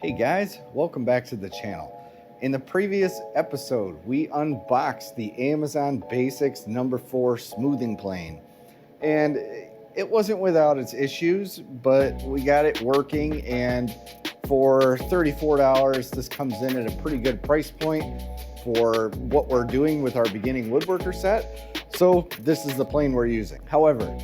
Hey guys, welcome back to the channel. In the previous episode, we unboxed the Amazon Basics number 4 smoothing plane. And it wasn't without its issues, but we got it working, and for $34, this comes in at a pretty good price point for what we're doing with our beginning woodworker set. So this is the plane we're using. However,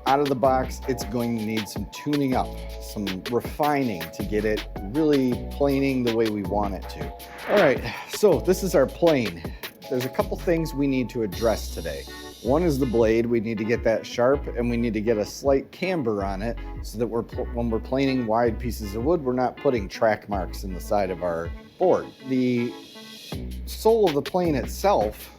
out of the box, it's going to need some tuning up, some refining to get it really planing the way we want it to. All right, so this is our plane. There's a couple things we need to address today. One is the blade. We need to get that sharp, and we need to get a slight camber on it so that when we're planing wide pieces of wood, we're not putting track marks in the side of our board. The sole of the plane itself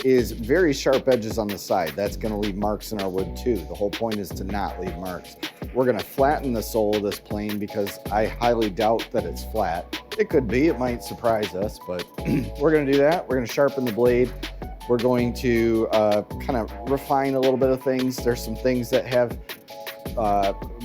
is very sharp edges on the side. That's going to leave marks in our wood too. The whole point is to not leave marks. We're going to flatten the sole of this plane because I highly doubt that it's flat. It could be, it might surprise us, but we're going to do that. We're going to sharpen the blade. We're going to kind of refine a little bit of things. There's some things that have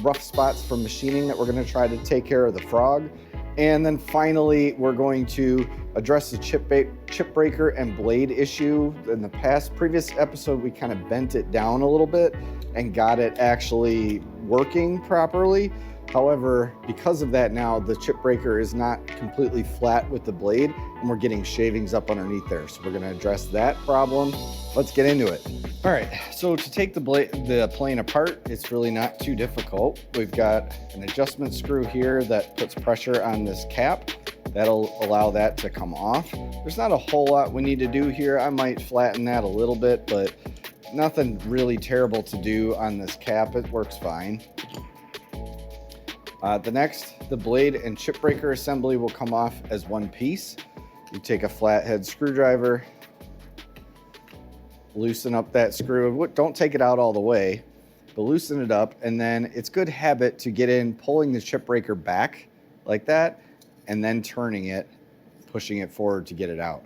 rough spots from machining that we're going to try to take care of the frog. And then finally, we're going to address the chip breaker and blade issue. In the previous episode, we kind of bent it down a little bit and got it actually working properly. However, because of that now, the chip breaker is not completely flat with the blade, and we're getting shavings up underneath there. So we're gonna address that problem. Let's get into it. All right, so to take the plane apart, it's really not too difficult. We've got an adjustment screw here that puts pressure on this cap. That'll allow that to come off. There's not a whole lot we need to do here. I might flatten that a little bit, but nothing really terrible to do on this cap. It works fine. The blade and chip breaker assembly will come off as one piece. You take a flathead screwdriver, loosen up that screw. Don't take it out all the way, but loosen it up, and then it's good habit to get in pulling the chip breaker back like that, and then turning it, pushing it forward to get it out.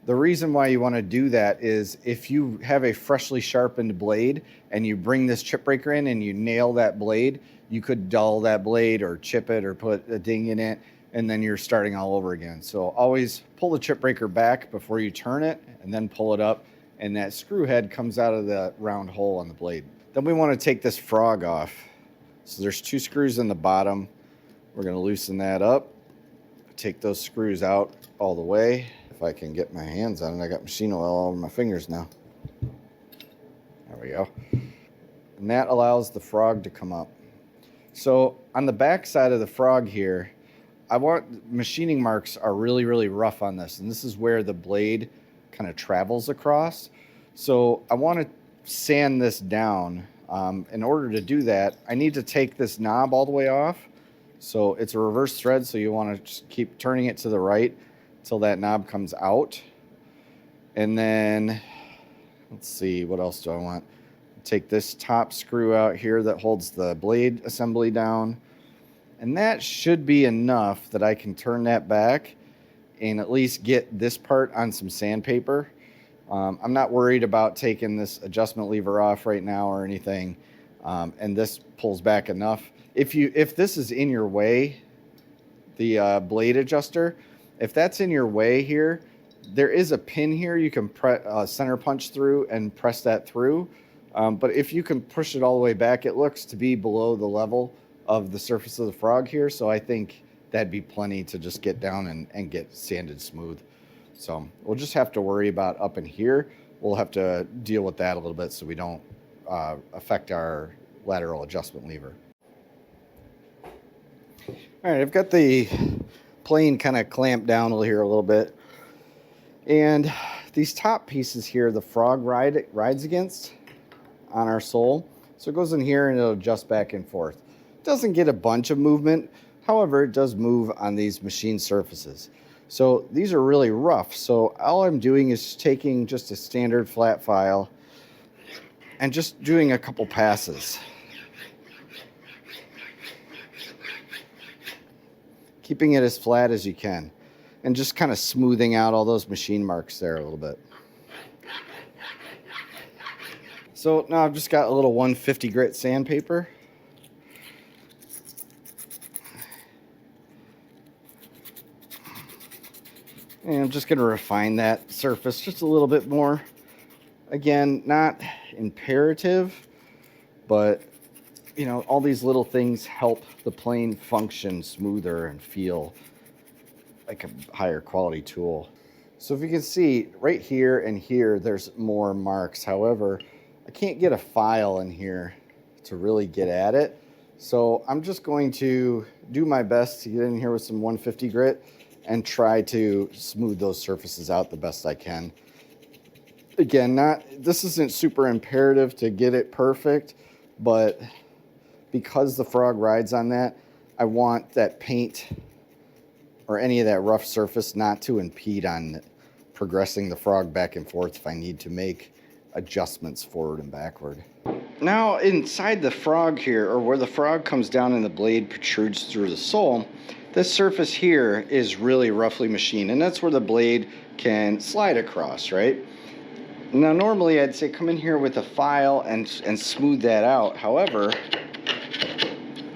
The reason why you want to do that is if you have a freshly sharpened blade and you bring this chip breaker in and you nail that blade, you could dull that blade or chip it or put a ding in it, and then you're starting all over again. So always pull the chip breaker back before you turn it, and then pull it up, and that screw head comes out of the round hole on the blade. Then we want to take this frog off. So there's 2 screws in the bottom. We're going to loosen that up, take those screws out all the way. If I can get my hands on it, I got machine oil all over my fingers now. There we go. And that allows the frog to come up. So on the back side of the frog here, machining marks are really, really rough on this. And this is where the blade kind of travels across. So I want to sand this down. In order to do that, I need to take this knob all the way off. So it's a reverse thread, so you want to just keep turning it to the right until that knob comes out. And then, let's see, what else do I want? Take this top screw out here that holds the blade assembly down. And that should be enough that I can turn that back and at least get this part on some sandpaper. I'm not worried about taking this adjustment lever off right now or anything. And this pulls back enough. If this is in your way, the blade adjuster, if that's in your way here, there is a pin here you can center punch through and press that through. But if you can push it all the way back, it looks to be below the level of the surface of the frog here. So I think that'd be plenty to just get down and get sanded smooth. So we'll just have to worry about up in here. We'll have to deal with that a little bit so we don't affect our lateral adjustment lever. All right, I've got the plane kind of clamped down here a little bit. And these top pieces here, the frog rides against on our sole. So it goes in here and it'll adjust back and forth. It doesn't get a bunch of movement. However, it does move on these machine surfaces. So these are really rough. So all I'm doing is taking just a standard flat file and just doing a couple passes. Keeping it as flat as you can, and just kind of smoothing out all those machine marks there a little bit. So now I've just got a little 150 grit sandpaper. And I'm just going to refine that surface just a little bit more. Again, not imperative, but you know, all these little things help the plane function smoother and feel like a higher quality tool. So if you can see right here and here, there's more marks. However, I can't get a file in here to really get at it. So I'm just going to do my best to get in here with some 150 grit and try to smooth those surfaces out the best I can. Again, this isn't super imperative to get it perfect, but because the frog rides on that, I want that paint or any of that rough surface not to impede on progressing the frog back and forth if I need to make adjustments forward and backward. Now inside the frog here, or where the frog comes down and the blade protrudes through the sole, this surface here is really roughly machined, and that's where the blade can slide across, right? Now normally I'd say come in here with a file and smooth that out. However,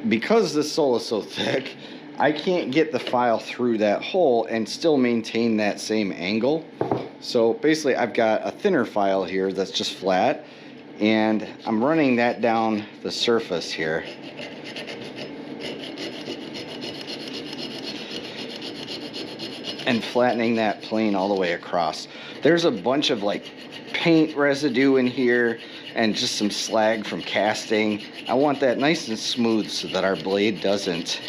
because this sole is so thick, I can't get the file through that hole and still maintain that same angle. So basically I've got a thinner file here that's just flat, and I'm running that down the surface here. And flattening that plane all the way across. There's a bunch of like paint residue in here and just some slag from casting. I want that nice and smooth so that our blade doesn't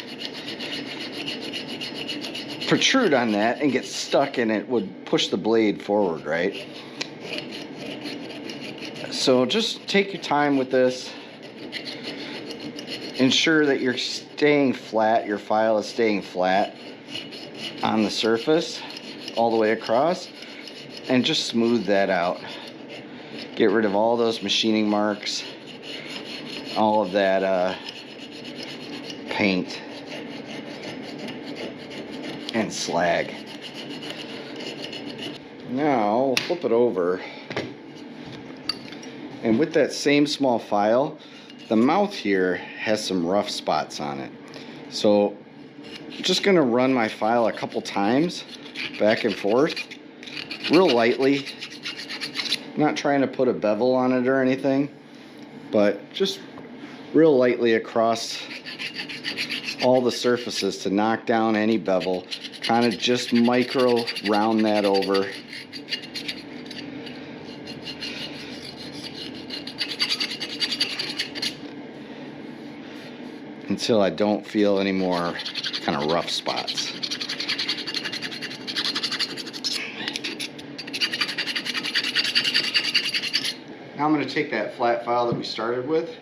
protrude on that and get stuck, and it would push the blade forward, right? So just take your time with this. Ensure that you're staying flat, your file is staying flat on the surface all the way across, and just smooth that out. Get rid of all those machining marks, all of that paint and slag. Now we'll flip it over, and with that same small file, the mouth here has some rough spots on it. So I'm just gonna run my file a couple times back and forth real lightly. I'm not trying to put a bevel on it or anything, but just real lightly across all the surfaces to knock down any bevel. Kind of just micro round that over. Until I don't feel any more kind of rough spots. Now I'm going to take that flat file that we started with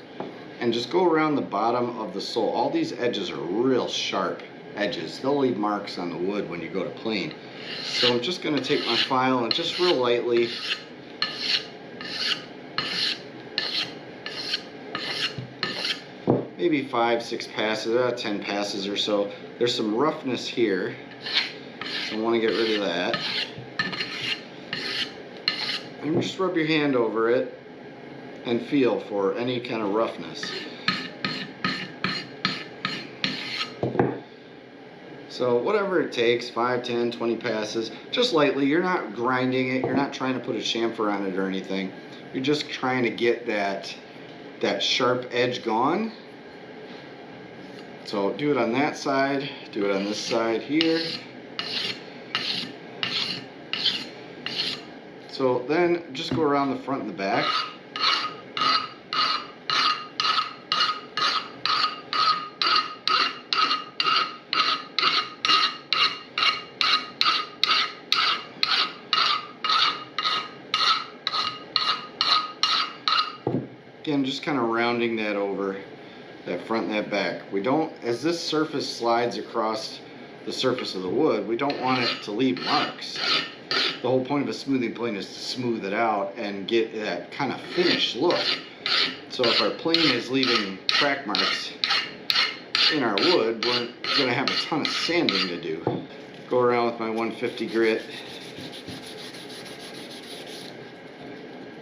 and just go around the bottom of the sole. All these edges are real sharp edges. They'll leave marks on the wood when you go to plane. So I'm just going to take my file and just real lightly maybe 5-6 passes, 10 passes or so. There's some roughness here, so I want to get rid of that. And just rub your hand over it and feel for any kind of roughness. So whatever it takes, 5, 10, 20 passes, just lightly. You're not grinding it, you're not trying to put a chamfer on it or anything. You're just trying to get that sharp edge gone. So do it on that side, do it on this side here. So then just go around the front and the back. Again, just kind of rounding that over, that front and that back. We don't, as this surface slides across the surface of the wood, we don't want it to leave marks. The whole point of a smoothing plane is to smooth it out and get that kind of finished look. So if our plane is leaving crack marks in our wood, we're going to have a ton of sanding to do. Go around with my 150 grit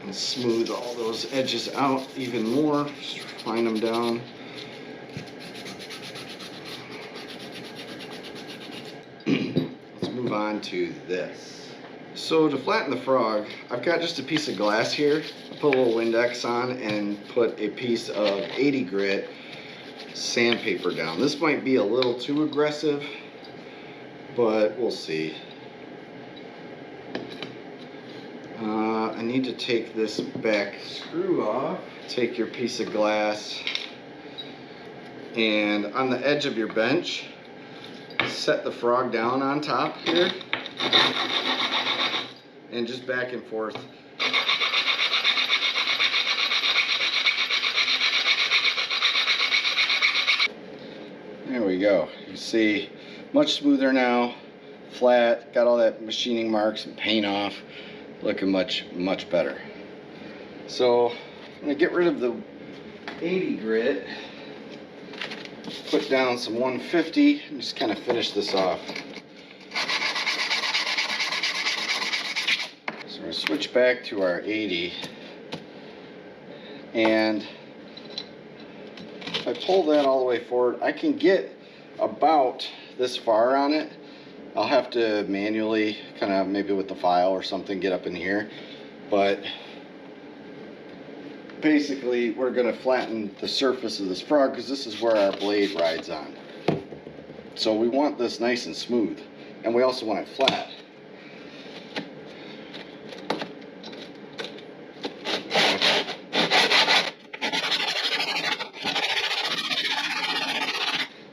and smooth all those edges out even more. Just refine them down. Let's move on to this. So to flatten the frog, I've got just a piece of glass here. I put a little Windex on and put a piece of 80 grit sandpaper down. This might be a little too aggressive, but we'll see. I need to take this back screw off. Take your piece of glass and on the edge of your bench, set the frog down on top here and just back and forth. There we go. You see, much smoother now, flat, got all that machining marks and paint off, looking much better. So I'm gonna get rid of the 80 grit, put down some 150 and just kind of finish this off. So we're gonna switch back to our 80, and if I pull that all the way forward, I can get about this far on it. I'll have to manually, kind of maybe with the file or something, get up in here. But basically, we're going to flatten the surface of this frog because this is where our blade rides on. So we want this nice and smooth, and we also want it flat.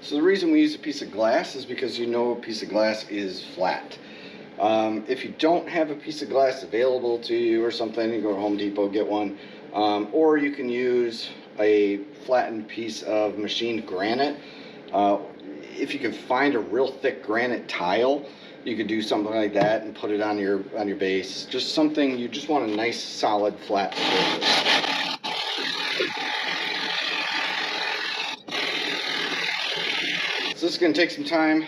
So the reason we use a piece of glass is because you know a piece of glass is flat. If you don't have a piece of glass available to you or something, you go to Home Depot, get one. Or you can use a flattened piece of machined granite. If you can find a real thick granite tile, you could do something like that and put it on your base. Just something, you just want a nice solid flat surface. So this is going to take some time,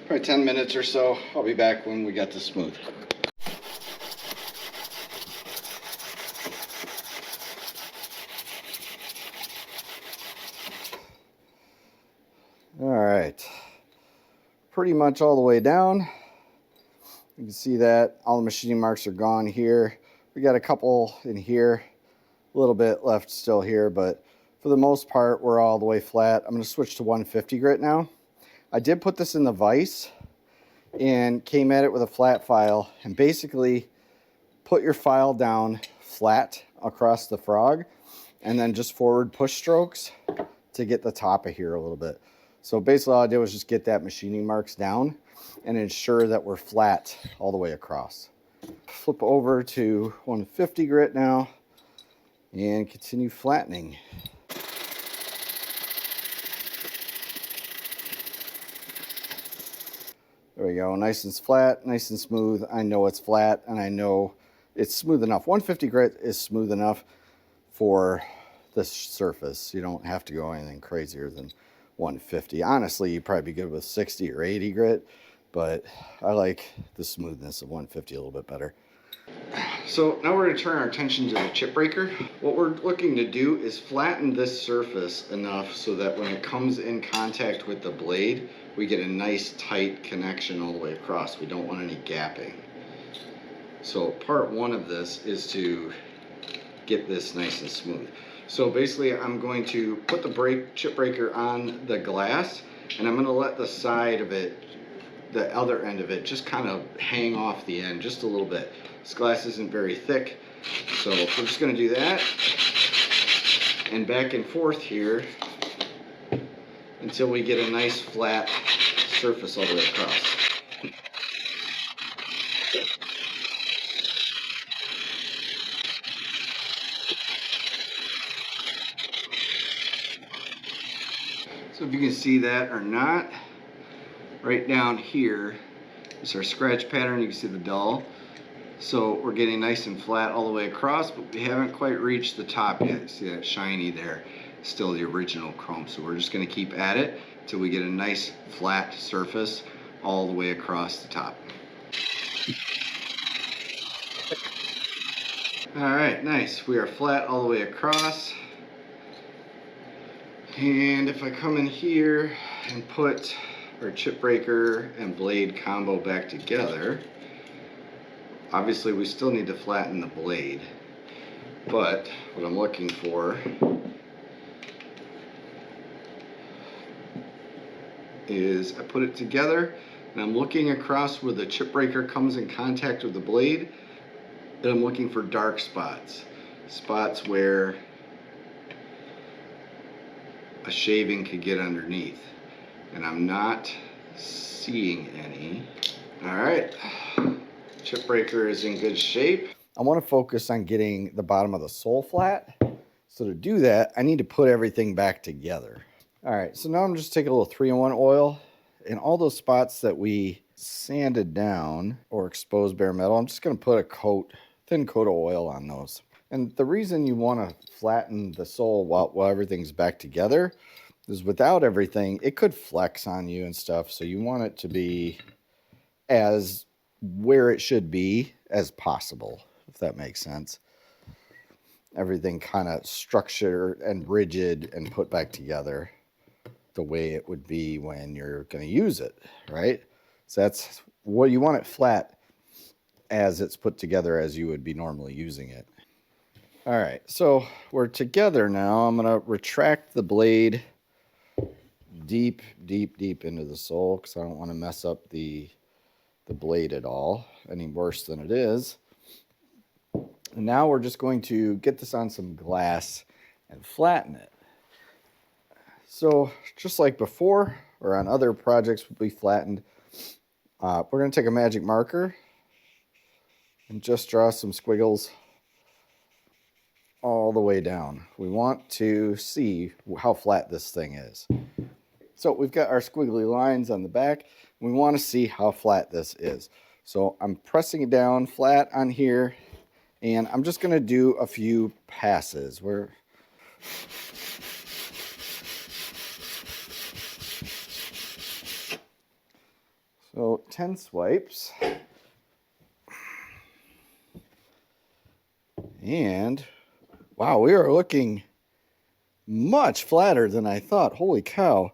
probably 10 minutes or so. I'll be back when we got this smooth. All right, pretty much all the way down. You can see that all the machining marks are gone here. We got a couple in here, a little bit left still here, but for the most part, we're all the way flat. I'm going to switch to 150 grit now. I did put this in the vise and came at it with a flat file, and basically put your file down flat across the frog and then just forward push strokes to get the top of here a little bit. So basically all I did was just get that machining marks down and ensure that we're flat all the way across. Flip over to 150 grit now and continue flattening. There we go, nice and flat, nice and smooth. I know it's flat and I know it's smooth enough. 150 grit is smooth enough for this surface. You don't have to go anything crazier than 150. Honestly, you'd probably be good with 60 or 80 grit, but I like the smoothness of 150 a little bit better. So now we're going to turn our attention to the chip breaker. What we're looking to do is flatten this surface enough so that when it comes in contact with the blade, we get a nice tight connection all the way across. We don't want any gapping. So part one of this is to get this nice and smooth. So basically I'm going to put the chip breaker on the glass, and I'm going to let the side of it, the other end of it, just kind of hang off the end just a little bit. This glass isn't very thick, so we're just going to do that and back and forth here until we get a nice flat surface all the way across. So if you can see that or not, right down here is our scratch pattern. You can see the dull. So we're getting nice and flat all the way across, but we haven't quite reached the top yet. See that shiny there? Still the original chrome. So we're just going to keep at it until we get a nice flat surface all the way across the top. Alright, nice. We are flat all the way across. And if I come in here and put our chip breaker and blade combo back together. Obviously we still need to flatten the blade, but what I'm looking for is I put it together and I'm looking across where the chip breaker comes in contact with the blade, and I'm looking for dark spots. Spots where a shaving could get underneath. And I'm not seeing any. All right, chip breaker is in good shape. I want to focus on getting the bottom of the sole flat. So to do that, I need to put everything back together. All right, so now I'm just taking a little 3-in-1 oil, and all those spots that we sanded down or exposed bare metal, I'm just gonna put a thin coat of oil on those. And the reason you wanna flatten the sole while everything's back together is without everything, it could flex on you and stuff. So you want it to be as where it should be as possible, if that makes sense. Everything kind of structured and rigid and put back together the way it would be when you're going to use it, right? So that's what you want it flat as it's put together as you would be normally using it. All right, so we're together now. I'm going to retract the blade deep into the sole because I don't want to mess up the blade at all any worse than it is. And now we're just going to get this on some glass and flatten it. So just like before or on other projects we flattened, we're going to take a magic marker and just draw some squiggles all the way down. We want to see how flat this thing is. So we've got our squiggly lines on the back. We want to see how flat this is. So I'm pressing it down flat on here, and I'm just going to do a few passes. So 10 swipes. And wow, we are looking much flatter than I thought. Holy cow.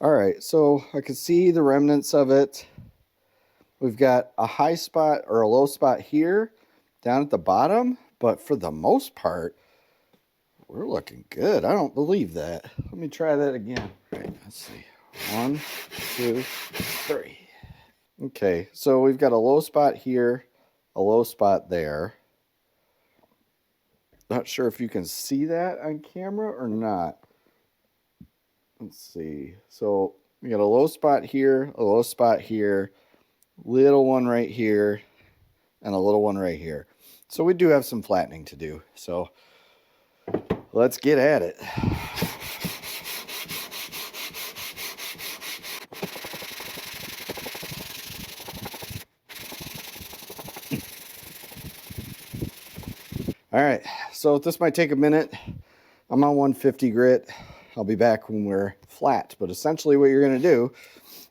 All right, so I can see the remnants of it. We've got a high spot or a low spot here down at the bottom, but for the most part, we're looking good. I don't believe that. Let me try that again. All right, let's see. 1, 2, 3. Okay, so we've got a low spot here, a low spot there. Not sure if you can see that on camera or not. Let's see. So we got a low spot here, a low spot here, little one right here, and a little one right here. So we do have some flattening to do. So let's get at it. All right, so this might take a minute. I'm on 150 grit. I'll be back when we're flat. But essentially what you're gonna do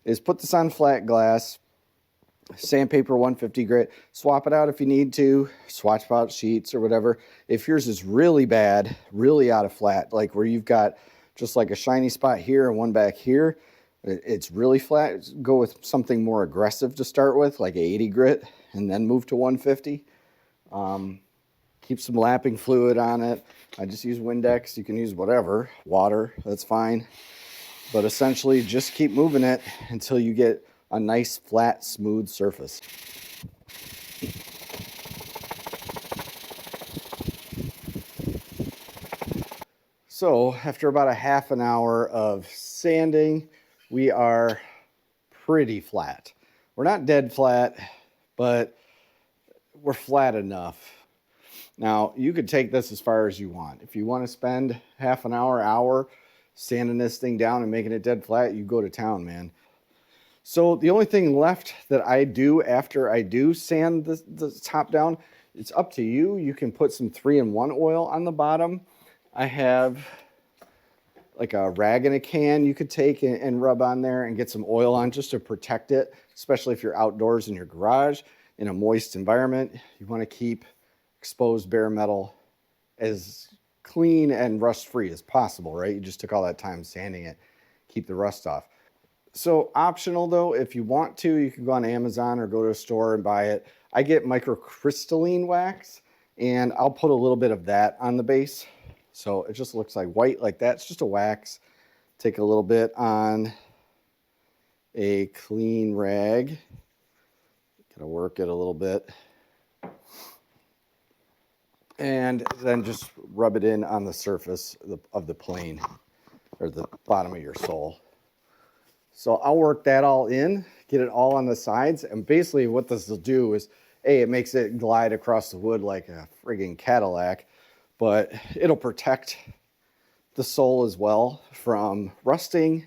is put this on flat glass, sandpaper 150 grit, swap it out if you need to, swatch out sheets or whatever. If yours is really bad, really out of flat, like where you've got just like a shiny spot here and one back here, it's really flat, go with something more aggressive to start with, like 80 grit, and then move to 150. Keep some lapping fluid on it. I just use Windex. You can use whatever, water, that's fine. But essentially just keep moving it until you get a nice, flat, smooth surface. So after about a half an hour of sanding, we are pretty flat. We're not dead flat, but we're flat enough. Now, you could take this as far as you want. If you want to spend half an hour sanding this thing down and making it dead flat, you go to town, man. So the only thing left that I do after I do sand the top down, it's up to you. You can put some 3-in-1 oil on the bottom. I have like a rag in a can you could take and rub on there and get some oil on just to protect it, especially if you're outdoors in your garage in a moist environment. You want to keep exposed bare metal as clean and rust free as possible, right? You just took all that time sanding it, keep the rust off. So optional though, if you want to, you can go on Amazon or go to a store and buy it. I get microcrystalline wax, and I'll put a little bit of that on the base. So it just looks like white like that. It's just a wax. Take a little bit on a clean rag. Gotta work it a little bit. And then just rub it in on the surface of the plane, or the bottom of your sole. So I'll work that all in, get it all on the sides, and basically what this will do is, it makes it glide across the wood like a friggin' Cadillac, but it'll protect the sole as well from rusting.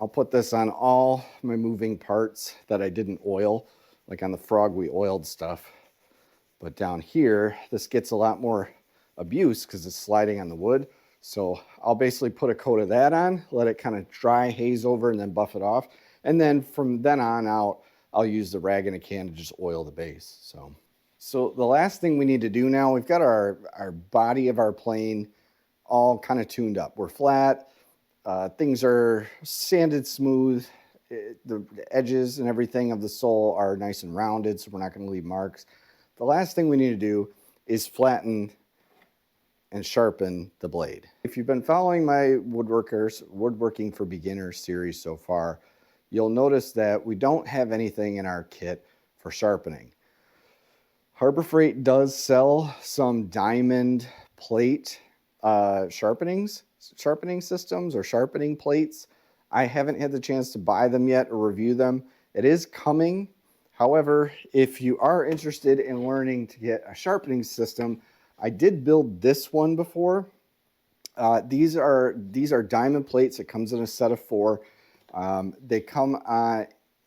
I'll put this on all my moving parts that I didn't oil. Like on the Frog, we oiled stuff. But down here, this gets a lot more abuse because it's sliding on the wood. So I'll basically put a coat of that on, let it kind of dry, haze over, and then buff it off. And then from then on out, I'll use the rag in a can to just oil the base. So the last thing we need to do now, we've got our body of our plane all kind of tuned up. We're flat, things are sanded smooth, the edges and everything of the sole are nice and rounded, so we're not going to leave marks. The last thing we need to do is flatten and sharpen the blade. If you've been following my Woodworking for Beginners series so far, you'll notice that we don't have anything in our kit for sharpening. Harbor Freight does sell some diamond plate sharpening systems or sharpening plates. I haven't had the chance to buy them yet or review them. It is coming. However, if you are interested in learning to get a sharpening system, I did build this one before. These are diamond plates. It comes in a set of 4. They come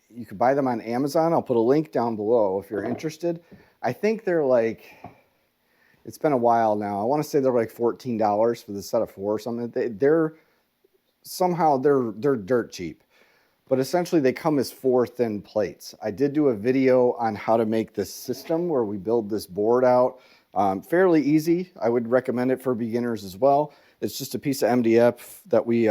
you can buy them on Amazon. I'll put a link down below if you're interested. I think they're like, it's been a while now. I want to say they're like $14 for the set of 4 or something. They're dirt cheap. But essentially they come as 4 thin plates. I did do a video on how to make this system where we build this board out. Fairly easy. I would recommend it for beginners as well. It's just a piece of MDF that we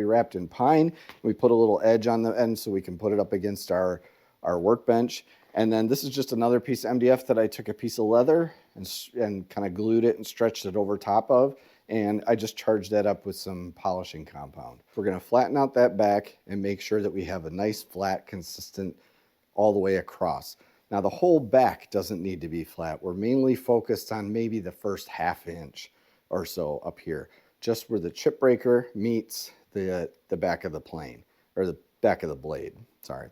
wrapped in pine. We put a little edge on the end so we can put it up against our workbench. And then this is just another piece of MDF that I took a piece of leather and kind of glued it and stretched it over top of. And I just charged that up with some polishing compound. We're going to flatten out that back and make sure that we have a nice flat, consistent all the way across. Now the whole back doesn't need to be flat. We're mainly focused on maybe the first ½ inch or so up here, just where the chip breaker meets the back of the plane, or the back of the blade, sorry.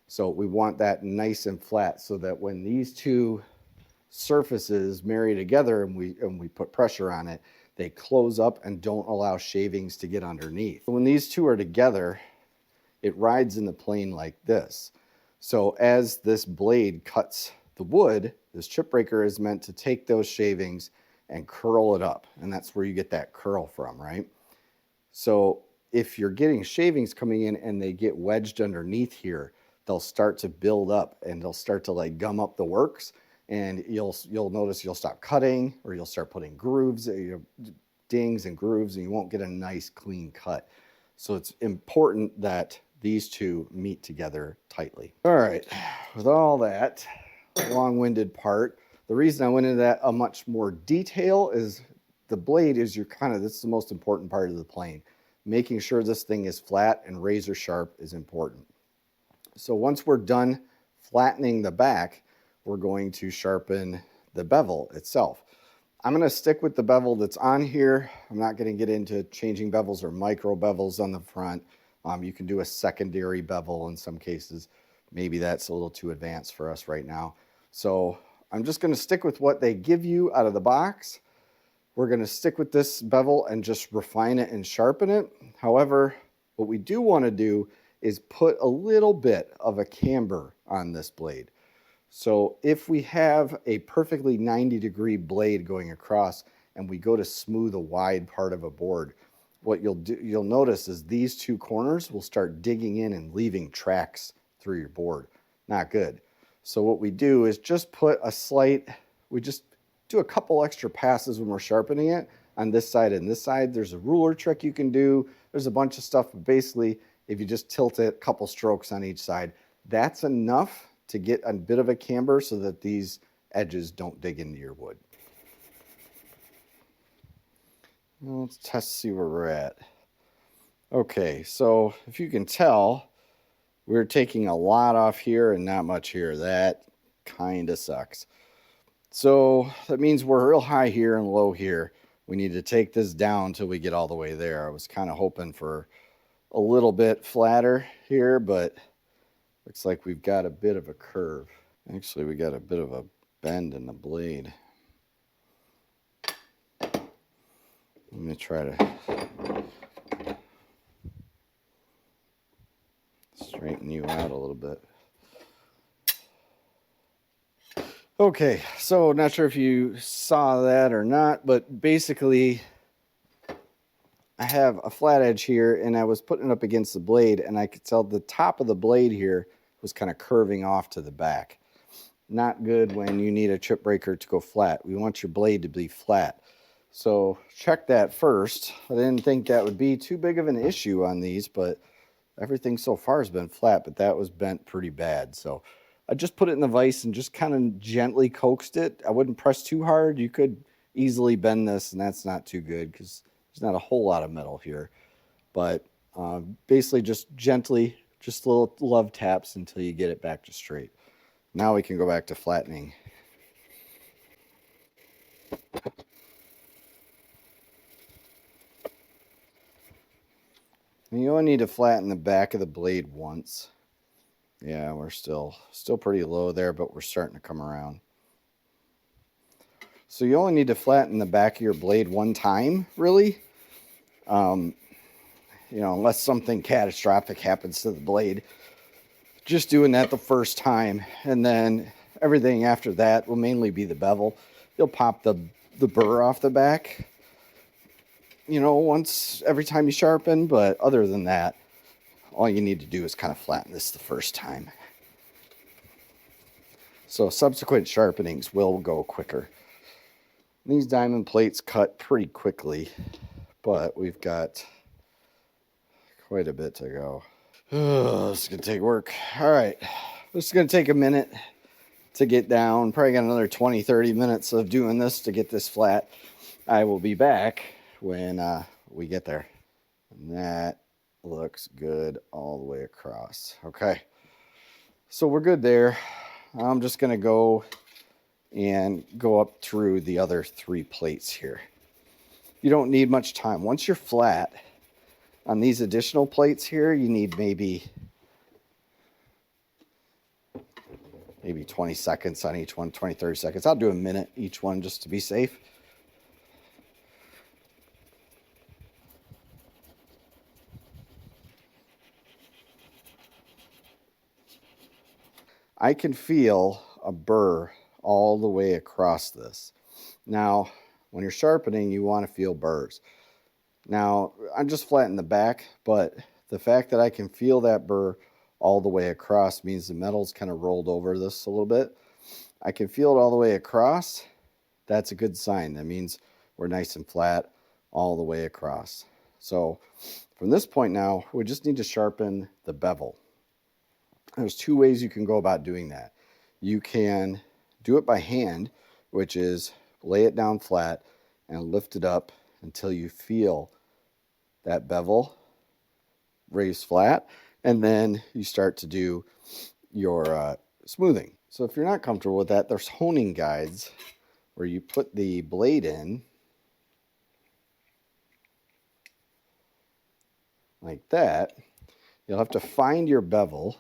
So we want that nice and flat so that when these two surfaces marry together and we put pressure on it, they close up and don't allow shavings to get underneath. When these two are together, it rides in the plane like this. So as this blade cuts the wood, this chip breaker is meant to take those shavings and curl it up. And that's where you get that curl from, right? So if you're getting shavings coming in and they get wedged underneath here, they'll start to build up and they'll start to like gum up the works. And you'll notice you'll stop cutting, or you'll start putting grooves, dings and grooves, and you won't get a nice clean cut. So it's important that these two meet together tightly. All right, with all that long-winded part, the reason I went into that a much more detail is the blade is this is the most important part of the plane. Making sure this thing is flat and razor sharp is important. So once we're done flattening the back, we're going to sharpen the bevel itself. I'm going to stick with the bevel that's on here. I'm not going to get into changing bevels or micro bevels on the front. You can do a secondary bevel in some cases. Maybe that's a little too advanced for us right now. So I'm just going to stick with what they give you out of the box. We're going to stick with this bevel and just refine it and sharpen it. However, what we do want to do is put a little bit of a camber on this blade. So if we have a perfectly 90-degree blade going across and we go to smooth a wide part of a board, what you'll notice is these two corners will start digging in and leaving tracks through your board. Not good. So what we do is just we just do a couple extra passes when we're sharpening it on this side and this side. There's a ruler trick you can do. There's a bunch of stuff, but basically, if you just tilt it a couple strokes on each side, that's enough to get a bit of a camber so that these edges don't dig into your wood. Let's test, see where we're at. Okay, so if you can tell, we're taking a lot off here and not much here. That kind of sucks. So that means we're real high here and low here. We need to take this down till we get all the way there. I was kind of hoping for a little bit flatter here, but looks like we've got a bit of a curve. Actually, we got a bit of a bend in the blade. Let me try to straighten you out a little bit. Okay, so not sure if you saw that or not, but basically I have a flat edge here and I was putting it up against the blade and I could tell the top of the blade here was kind of curving off to the back. Not good when you need a chip breaker to go flat. We want your blade to be flat. So check that first. I didn't think that would be too big of an issue on these, but everything so far has been flat, but that was bent pretty bad. So I just put it in the vise and just kind of gently coaxed it. I wouldn't press too hard. You could easily bend this, and that's not too good because there's not a whole lot of metal here. But basically just gently, just little love taps until you get it back to straight. Now we can go back to flattening. And you only need to flatten the back of the blade once. Yeah, we're still pretty low there, but we're starting to come around. So you only need to flatten the back of your blade one time, really. You know, unless something catastrophic happens to the blade. Just doing that the first time, and then everything after that will mainly be the bevel. You'll pop the burr off the back, you know, once every time you sharpen, but other than that, all you need to do is kind of flatten this the first time. So subsequent sharpenings will go quicker. These diamond plates cut pretty quickly, but we've got quite a bit to go. Oh, this is going to take work. All right, this is going to take a minute to get down. Probably got another 20-30 minutes of doing this to get this flat. I will be back when we get there. And that looks good all the way across. Okay, so we're good there. I'm just going to go up through the other 3 plates here. You don't need much time. Once you're flat on these additional plates here, you need maybe 20 seconds on each one, 20-30 seconds. I'll do a minute each one just to be safe. I can feel a burr all the way across this. Now, when you're sharpening, you want to feel burrs. Now, I'm just flattening the back, but the fact that I can feel that burr all the way across means the metal's kind of rolled over this a little bit. I can feel it all the way across. That's a good sign. That means we're nice and flat all the way across. So from this point now, we just need to sharpen the bevel. There's 2 ways you can go about doing that. You can do it by hand, which is lay it down flat and lift it up until you feel that bevel raise flat, and then you start to do your smoothing. So if you're not comfortable with that, there's honing guides where you put the blade in like that. You'll have to find your bevel,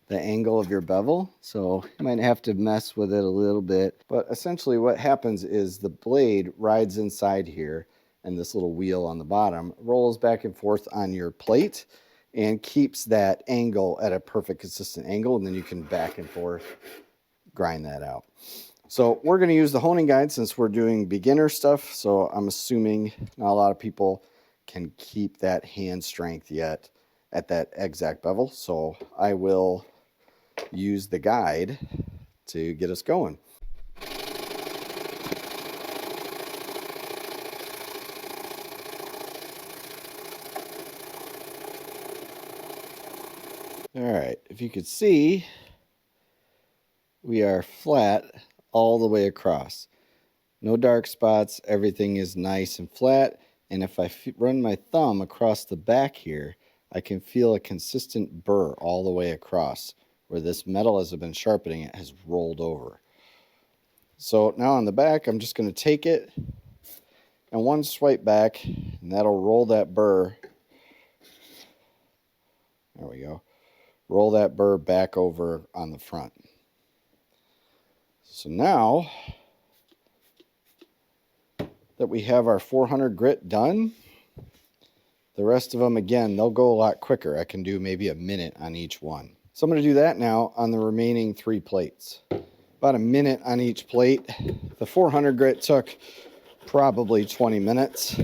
the angle of your bevel, so you might have to mess with it a little bit. But essentially what happens is the blade rides inside here, and this little wheel on the bottom rolls back and forth on your plate and keeps that angle at a perfect consistent angle, and then you can back and forth grind that out. So we're going to use the honing guide since we're doing beginner stuff, so I'm assuming not a lot of people can keep that hand strength yet at that exact bevel, so I will use the guide to get us going. All right, if you could see, we are flat all the way across. No dark spots, everything is nice and flat. And if I run my thumb across the back here, I can feel a consistent burr all the way across where this metal, as I've been sharpening it, has rolled over. So now on the back, I'm just going to take it and one swipe back, and that'll roll that burr. There we go. Roll that burr back over on the front. So now that we have our 400 grit done, the rest of them, again, they'll go a lot quicker. I can do maybe a minute on each one. So I'm going to do that now on the remaining 3 plates. About a minute on each plate. The 400 grit took probably 20 minutes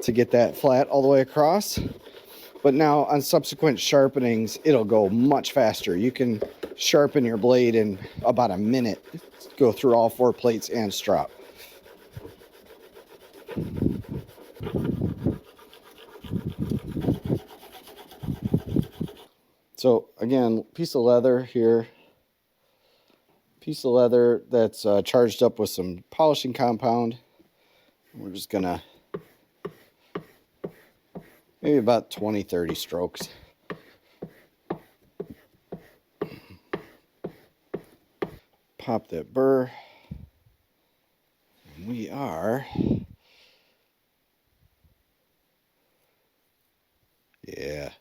to get that flat all the way across. But now on subsequent sharpenings, it'll go much faster. You can sharpen your blade in about a minute, go through all 4 plates and strop. So again, piece of leather here. Piece of leather that's charged up with some polishing compound. We're just gonna maybe about 20-30 strokes. Pop that burr. And we are, yeah,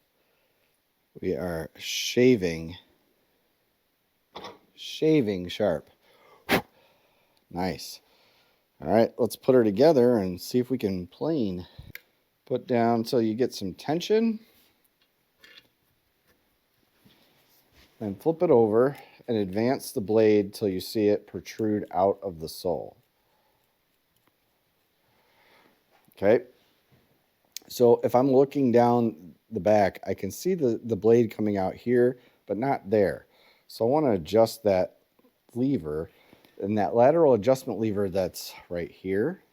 we are shaving sharp. Nice. All right, let's put her together and see if we can plane. Put down until you get some tension. Then flip it over and advance the blade till you see it protrude out of the sole. Okay. So if I'm looking down the back, I can see the blade coming out here, but not there. So I want to adjust that lever, and that lateral adjustment lever that's right here.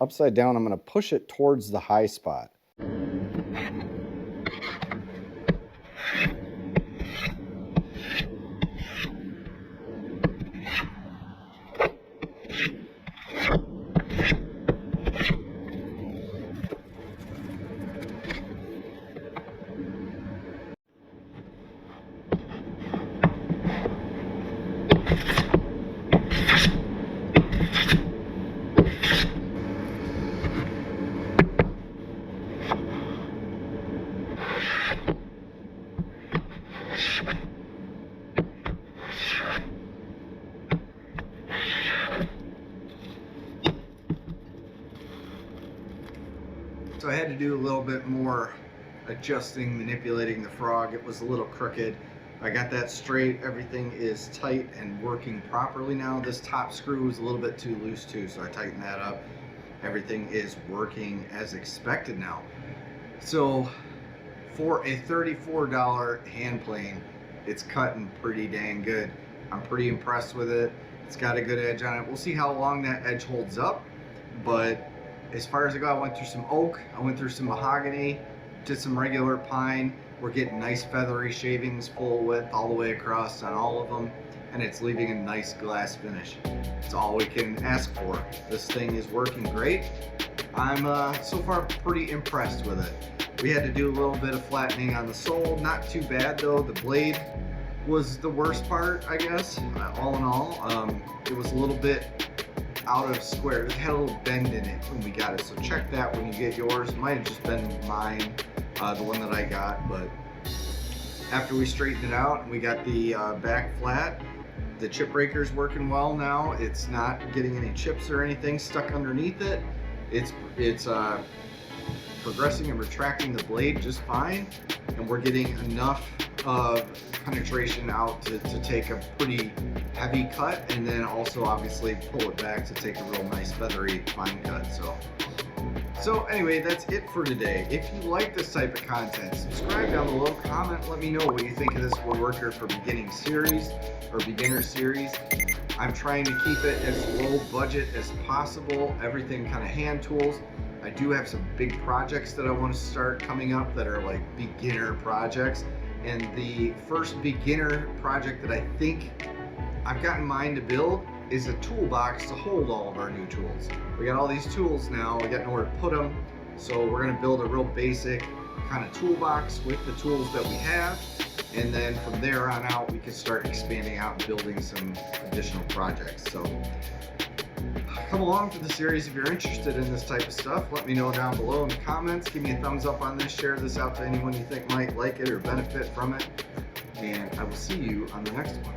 Upside down, I'm going to push it towards the high spot. So I had to do a little bit more adjusting, manipulating the frog. It was a little crooked. I got that straight. Everything is tight and working properly now. This top screw was a little bit too loose too, so I tightened that up. Everything is working as expected now. So for a $34 hand plane, it's cutting pretty dang good. I'm pretty impressed with it. It's got a good edge on it. We'll see how long that edge holds up, but as far as I go, I went through some oak, I went through some mahogany, did some regular pine. We're getting nice feathery shavings full width all the way across on all of them, and it's leaving a nice glass finish. It's all we can ask for. This thing is working great. I'm so far pretty impressed with it. We had to do a little bit of flattening on the sole, not too bad though. The blade was the worst part, I guess. All in all, it was a little bit out of square. It had a little bend in it when we got it, so check that when you get yours. It might have just been mine, the one that I got, but after we straightened it out and we got the back flat, the chip breaker's working well now. It's not getting any chips or anything stuck underneath it. It's progressing and retracting the blade just fine, and we're getting enough penetration out to take a pretty heavy cut, and then also obviously pull it back to take a real nice feathery fine cut. So anyway, that's it for today. If you like this type of content, subscribe down below, comment, let me know what you think of this woodworker for beginning series or beginner series. I'm trying to keep it as low budget as possible, everything kind of hand tools. I do have some big projects that I want to start coming up that are like beginner projects. And the first beginner project that I think I've got in mind to build is a toolbox to hold all of our new tools. We got all these tools now, we got nowhere to put them, so we're gonna build a real basic kind of toolbox with the tools that we have, and then from there on out we can start expanding out and building some additional projects. So come along for the series if you're interested in this type of stuff. Let me know down below in the comments. Give me a thumbs up on this, share this out to anyone you think might like it or benefit from it, and I will see you on the next one.